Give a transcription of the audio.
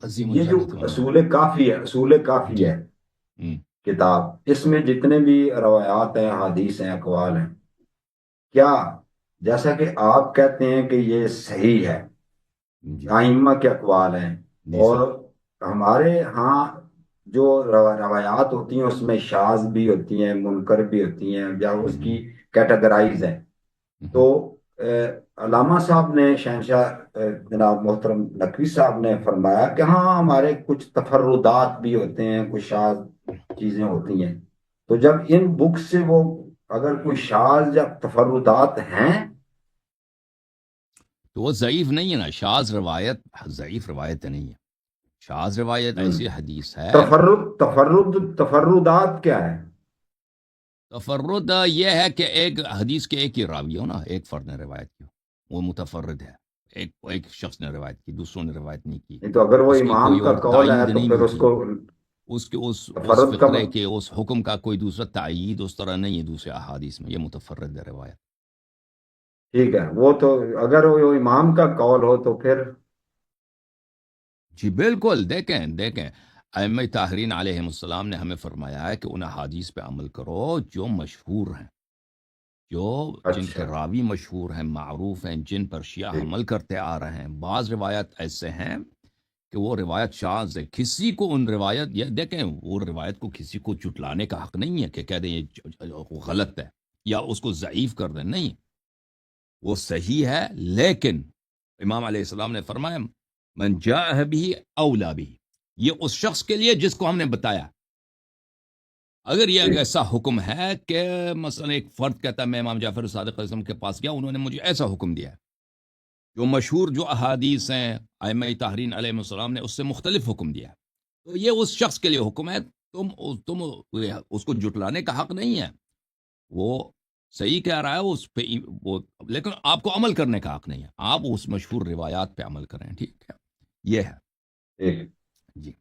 عظیم یہ جو الجنت عنوان. اصول کافی ہے ہوں. کتاب، اس میں جتنے بھی روایات ہیں، حدیث ہیں، اقوال ہیں، کیا جیسا کہ آپ کہتے ہیں کہ یہ صحیح ہے، جی ائمہ کے اقوال ہیں، جی اور سر. ہمارے ہاں جو روایات ہوتی ہیں اس میں شاذ بھی ہوتی ہیں، منکر بھی ہوتی ہیں، یا اس کی ہوں. کیٹیگرائز ہیں، تو ہوں. علامہ صاحب نے، شہنشاہ جناب محترم نقوی صاحب نے فرمایا کہ ہاں ہمارے کچھ تفردات بھی ہوتے ہیں، کچھ شاذ چیزیں ہوتی ہیں، تو جب ان بک سے وہ اگر کوئی شاذ یا تفردات ہیں، تو وہ ضعیف نہیں ہے نا. شاذ روایت ضعیف روایت نہیں ہے. شاذ روایت ہم، ایسی حدیث ہے. تفردات کیا ہے؟ تفرد یہ ہے کہ ایک حدیث کے ایک ہی راوی ہو نا، ایک فرد نے روایت کی ہو، وہ متفرد ہے. ایک شخص نے روایت کی، دوسروں نے روایت نہیں کی. نہیں تو اگر وہ اس کی کوئی امام کا اور قول ہے تائید تو نہیں پھر اس ہوتی. کو اس کے اس تفرد کا فقرے کے اس حکم کا کوئی دوسرا تائید اس طرح نہیں ہے دوسرے احادیث میں. یہ متفرد ہے روایت. ٹھیک ہے، وہ تو اگر وہ امام کا قول ہو تو پھر جی بالکل. دیکھیں دیکھیں، ائمہ طاہرین علیہ السلام نے ہمیں فرمایا ہے کہ ان احادیث پہ عمل کرو جو مشہور ہیں، جو جن کے اچھا، راوی مشہور ہیں، معروف ہیں، جن پر شیعہ ٹھیک، عمل کرتے آ رہے ہیں. بعض روایت ایسے ہیں کہ وہ روایت شاذ ہے. کسی کو ان روایت، یہ دیکھیں، وہ روایت کو کسی کو چٹلانے کا حق نہیں ہے کہ کہہ دیں یہ غلط ہے یا اس کو ضعیف کر دیں. نہیں، وہ صحیح ہے. لیکن امام علیہ السلام نے فرمایا من جاء بھی اولا بھی، یہ اس شخص کے لیے جس کو ہم نے بتایا. اگر یہ ٹھیک، ایسا حکم ہے کہ مثلا ایک فرد کہتا ہے میں امام جعفر صادق علیہ السلام کے پاس گیا، انہوں نے مجھے ایسا حکم دیا ہے، جو مشہور جو احادیث ہیں ائمہ طاہرین علیہ السلام نے اس سے مختلف حکم دیا ہے، تو یہ اس شخص کے لیے حکم ہے. تم اس کو جٹلانے کا حق نہیں ہے. وہ صحیح کہہ رہا ہے اس پہ وہ، لیکن آپ کو عمل کرنے کا حق نہیں ہے. آپ اس مشہور روایات پہ عمل کریں. ٹھیک ہے، یہ ہے. ٹھیک. جی.